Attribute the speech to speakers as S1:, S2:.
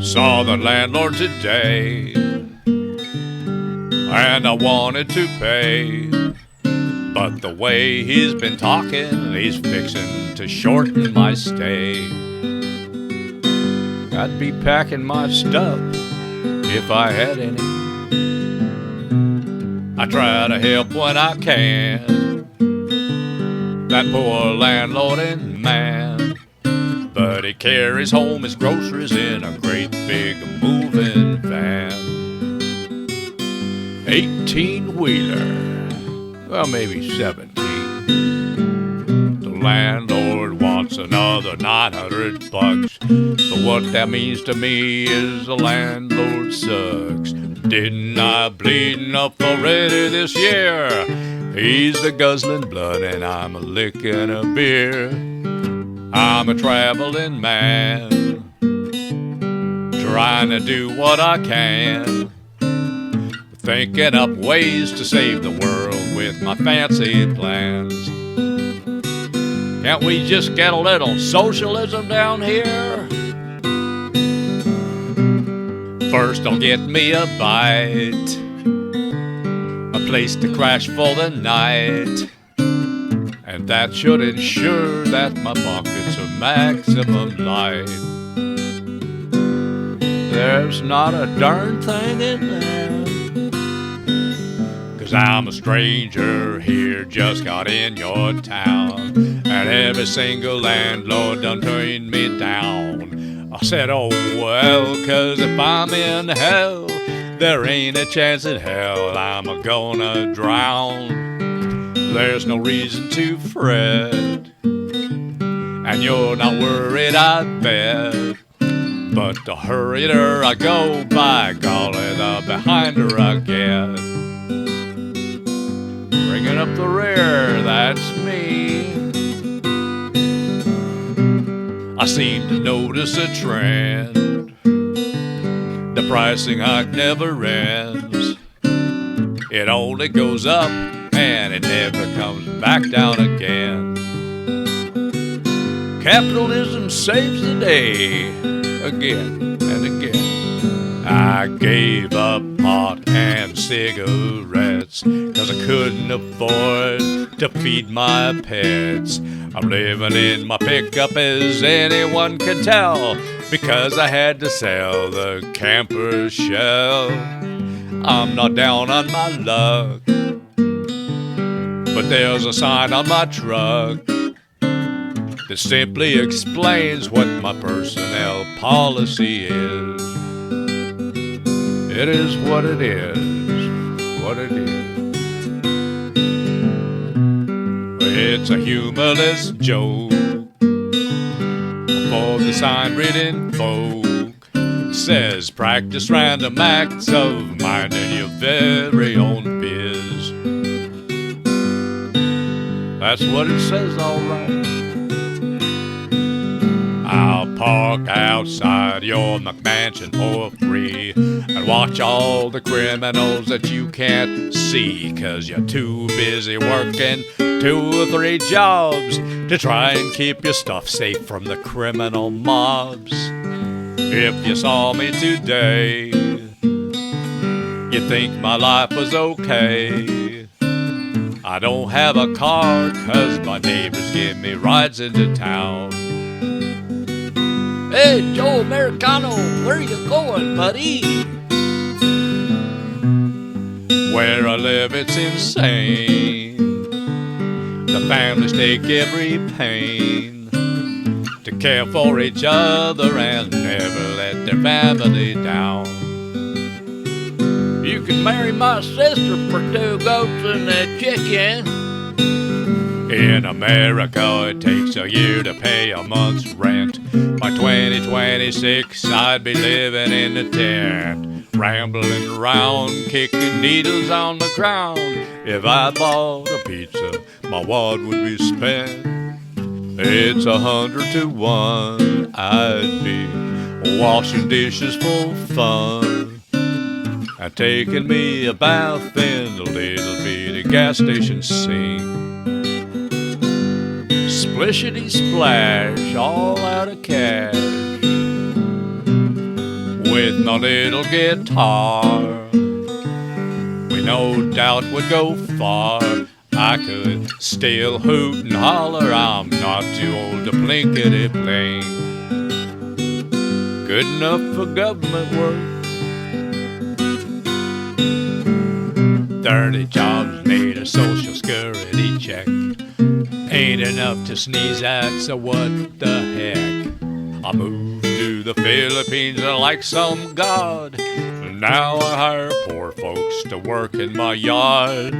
S1: Saw the landlord today, and I wanted to pay, but the way he's been talking, he's fixin' to shorten my stay. I'd be packing my stuff if I had any. I try to help when I can, that poor landlordin man, but he carries home his groceries in a great big moving van. 18-wheeler, well maybe 17. The landlord wants another $900, but what that means to me is the landlord sucks. Didn't I bleed enough already this year? He's a guzzling blood and I'm a lickin' a beer. I'm a travelin' man, trying to do what I can, thinking up ways to save the world with my fancy plans. Can't we just get a little socialism down here? First I'll get me a bite, a place to crash for the night, and that should ensure that my pockets are maximum light. There's not a darn thing in there, 'cause I'm a stranger here, just got in your town, and every single landlord done turned me down. I said, oh well, 'cause if I'm in hell, there ain't a chance in hell I'm gonna drown. There's no reason to fret, and you're not worried, I bet. But the hurrieder I go, by golly, the behinder I get. Bringing up the rear, that's me. I seem to notice a trend. The pricing hike never ends. It only goes up and it never comes back down again. Capitalism saves the day again and again. I gave up pot and cigarettes 'cause I couldn't afford to feed my pets. I'm living in my pickup as anyone can tell, because I had to sell the camper shell. I'm not down on my luck, but there's a sign on my truck that simply explains what my personnel policy is. It is what it is, what it is. It's a humorless joke for the sign-reading folk. Says practice random acts of minding your very own biz. That's what it says, all right. I'll park outside your McMansion for free and watch all the criminals that you can't see, 'cause you're too busy working 2 or 3 jobs to try and keep your stuff safe from the criminal mobs. If you saw me today, you'd think my life was okay. I don't have a car 'cause my neighbors give me rides into town.
S2: Hey, Joe Americano, where you going, buddy?
S1: Where I live, it's insane. The families take every pain to care for each other and never let their family down.
S2: You can marry my sister for 2 goats and a chicken.
S1: In America, it takes a year to pay a month's rent. By 2026, I'd be living in a tent, rambling around, kicking needles on the ground. If I bought a pizza, my wad would be spent. It's 100 to 1, I'd be washing dishes for fun, and taking me a bath in a little bitty gas station sink. Splishity splash, all out of cash, with my little guitar. We no doubt would go far. I could still hoot and holler, I'm not too old to blinkety-blink. Good enough for government work. 30 jobs need a social security check. Ain't enough to sneeze at, so what the heck? I moved to the Philippines like some god. Now I hire poor folks to work in my yard.